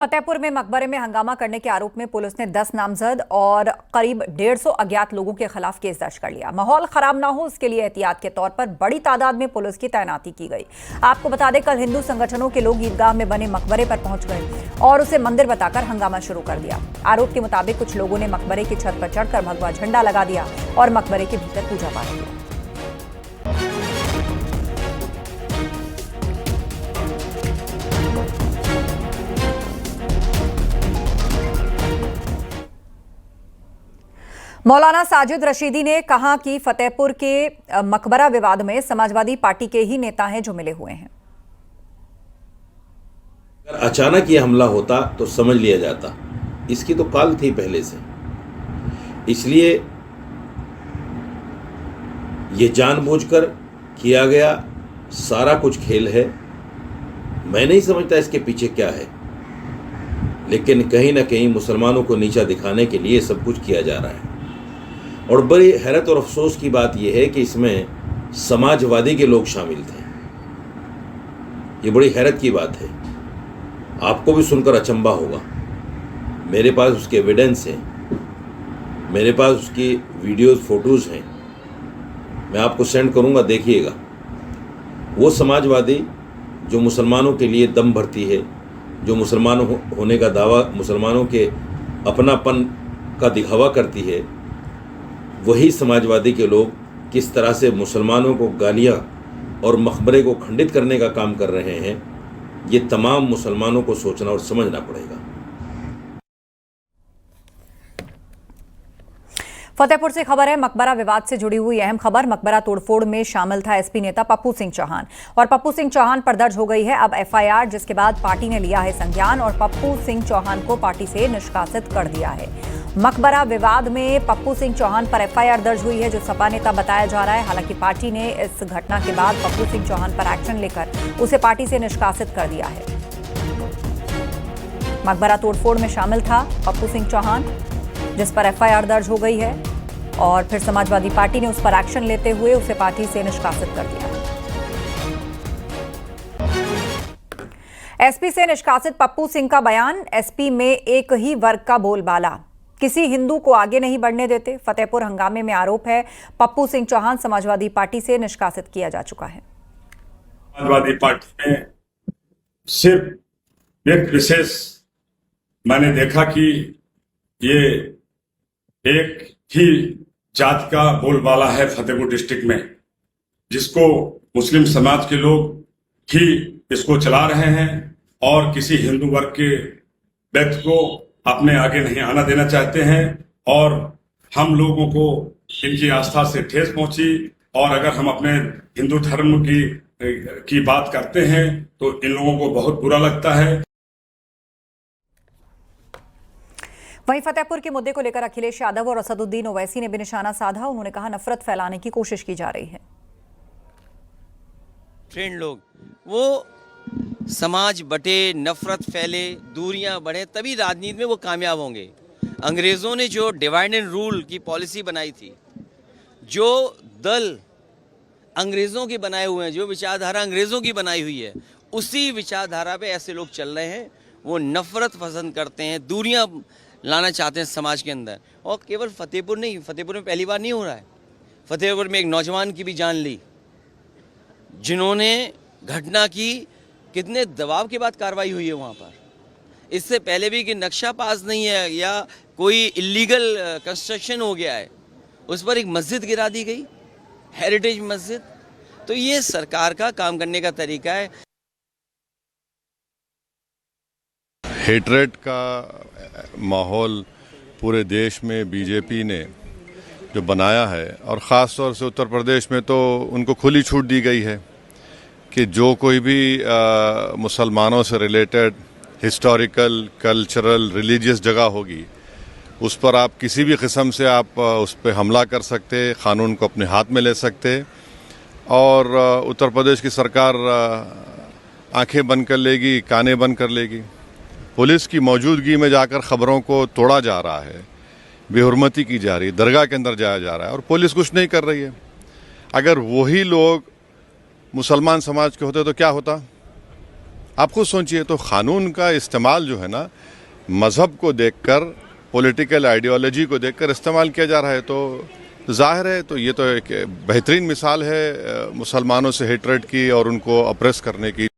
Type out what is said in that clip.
फतेहपुर में मकबरे में हंगामा करने के आरोप में पुलिस ने 10 नामजद और करीब 150 अज्ञात लोगों के खिलाफ केस दर्ज कर लिया। माहौल खराब ना हो इसके लिए एहतियात के तौर पर बड़ी तादाद में पुलिस की तैनाती की गई। आपको बता दें, कल हिंदू संगठनों के लोग ईदगाह में बने मकबरे पर पहुंच गए और उसे मंदिर बताकर हंगामा शुरू कर दिया। आरोप के मुताबिक कुछ लोगों ने मकबरे की छत पर चढ़कर भगवा झंडा लगा दिया और मकबरे के भीतर पूजा पाठ किया। मौलाना साजिद रशीदी ने कहा कि फतेहपुर के मकबरा विवाद में समाजवादी पार्टी के ही नेता हैं जो मिले हुए हैं। अगर अचानक ये हमला होता तो समझ लिया जाता, इसकी तो काल थी पहले से। इसलिए ये जानबूझकर किया गया सारा कुछ खेल है। मैं नहीं समझता इसके पीछे क्या है, लेकिन कहीं ना कहीं मुसलमानों को नीचा दिखाने के लिए सब कुछ किया जा रहा है। और बड़ी हैरत और अफसोस की बात यह है कि इसमें समाजवादी के लोग शामिल थे। ये बड़ी हैरत की बात है। आपको भी सुनकर अचंभा होगा। मेरे पास उसके एविडेंस हैं, मेरे पास उसकी वीडियोस फोटोज़ हैं, मैं आपको सेंड करूंगा, देखिएगा। वो समाजवादी जो मुसलमानों के लिए दम भरती है, जो मुसलमान होने का दावा, मुसलमानों के अपनापन का दिखावा करती है, वही समाजवादी के लोग किस तरह से मुसलमानों को गालियां और मकबरे को खंडित करने का काम कर रहे हैं, ये तमाम मुसलमानों को सोचना और समझना पड़ेगा। फतेहपुर से खबर है, मकबरा विवाद से जुड़ी हुई अहम खबर। मकबरा तोड़फोड़ में शामिल था एसपी नेता पप्पू सिंह चौहान और पप्पू सिंह चौहान पर दर्ज हो गई है अब एफआईआर, जिसके बाद पार्टी ने लिया है संज्ञान और पप्पू सिंह चौहान को पार्टी से निष्कासित कर दिया है। मकबरा विवाद में पप्पू सिंह चौहान पर एफआईआर दर्ज हुई है, जो सपा नेता बताया जा रहा है। हालांकि पार्टी ने इस घटना के बाद पप्पू सिंह चौहान पर एक्शन लेकर उसे पार्टी से निष्कासित कर दिया है। मकबरा तोड़फोड़ में शामिल था पप्पू सिंह चौहान, जिस पर एफआईआर दर्ज हो गई है और फिर समाजवादी पार्टी ने उस पर एक्शन लेते हुए उसे पार्टी से निष्कासित कर दिया। एसपी से निष्कासित पप्पू सिंह का बयान, एसपी में एक ही वर्ग का बोलबाला, किसी हिंदू को आगे नहीं बढ़ने देते। फतेहपुर हंगामे में आरोप है पप्पू सिंह चौहान समाजवादी पार्टी से निष्कासित किया जा चुका है। समाजवादी पार्टी में सिर्फ व्यक्ति विशेष मैंने देखा कि ये एक ही जात का बोलबाला है फतेहपुर डिस्ट्रिक्ट में, जिसको मुस्लिम समाज के लोग ही इसको चला रहे हैं और किसी हिंदू वर्ग के व्यक्ति को अपने आगे नहीं आना देना चाहते हैं। और हम लोगों को इनकी आस्था से ठेस पहुंची और अगर हम अपने हिंदू धर्म की बात करते हैं तो इन लोगों को बहुत बुरा लगता है। वहीं फतेहपुर के मुद्दे को लेकर अखिलेश यादव और असदुद्दीन ओवैसी ने भी निशाना साधा। उन्होंने कहा, नफरत फैलाने की कोशिश की जा रही है। फ्रेंड लोग वो समाज बटे, नफरत फैले, दूरियां बढ़े, तभी राजनीति में वो कामयाब होंगे। अंग्रेज़ों ने जो डिवाइड एंड रूल की पॉलिसी बनाई थी, जो दल अंग्रेज़ों के बनाए हुए हैं, जो विचारधारा अंग्रेज़ों की बनाई हुई है, उसी विचारधारा पे ऐसे लोग चल रहे हैं। वो नफरत पसंद करते हैं, दूरियां लाना चाहते हैं समाज के अंदर। और केवल फतेहपुर नहीं, फतेहपुर में पहली बार नहीं हो रहा है। फतेहपुर में एक नौजवान की भी जान ली, जिन्होंने घटना की, कितने दबाव के बाद कार्रवाई हुई है वहाँ पर। इससे पहले भी कि नक्शा पास नहीं है या कोई इलीगल कंस्ट्रक्शन हो गया है, उस पर एक मस्जिद गिरा दी गई, हेरिटेज मस्जिद। तो ये सरकार का काम करने का तरीका है। हेट्रेड का माहौल पूरे देश में बीजेपी ने जो बनाया है, और ख़ास तौर से उत्तर प्रदेश में तो उनको खुली छूट दी गई है कि जो कोई भी मुसलमानों से रिलेटेड हिस्टोरिकल, कल्चरल, रिलीजियस जगह होगी, उस पर आप किसी भी किस्म से आप उस पर हमला कर सकते, क़ानून को अपने हाथ में ले सकते। और उत्तर प्रदेश की सरकार आंखें बंद कर लेगी, कानें बंद कर लेगी। पुलिस की मौजूदगी में जाकर ख़बरों को तोड़ा जा रहा है, बेहुरमती की जा रही है, दरगाह के अंदर जाया जा रहा है और पुलिस कुछ नहीं कर रही है। अगर वही लोग मुसलमान समाज के होते तो क्या होता? आप खुद सोचिए, तो क़ानून का इस्तेमाल जो है ना, मज़हब को देखकर, पॉलिटिकल आइडियोलॉजी को देखकर इस्तेमाल किया जा रहा है, तो जाहिर है तो ये तो एक बेहतरीन मिसाल है मुसलमानों से हेटरेट की और उनको अप्रेस करने की।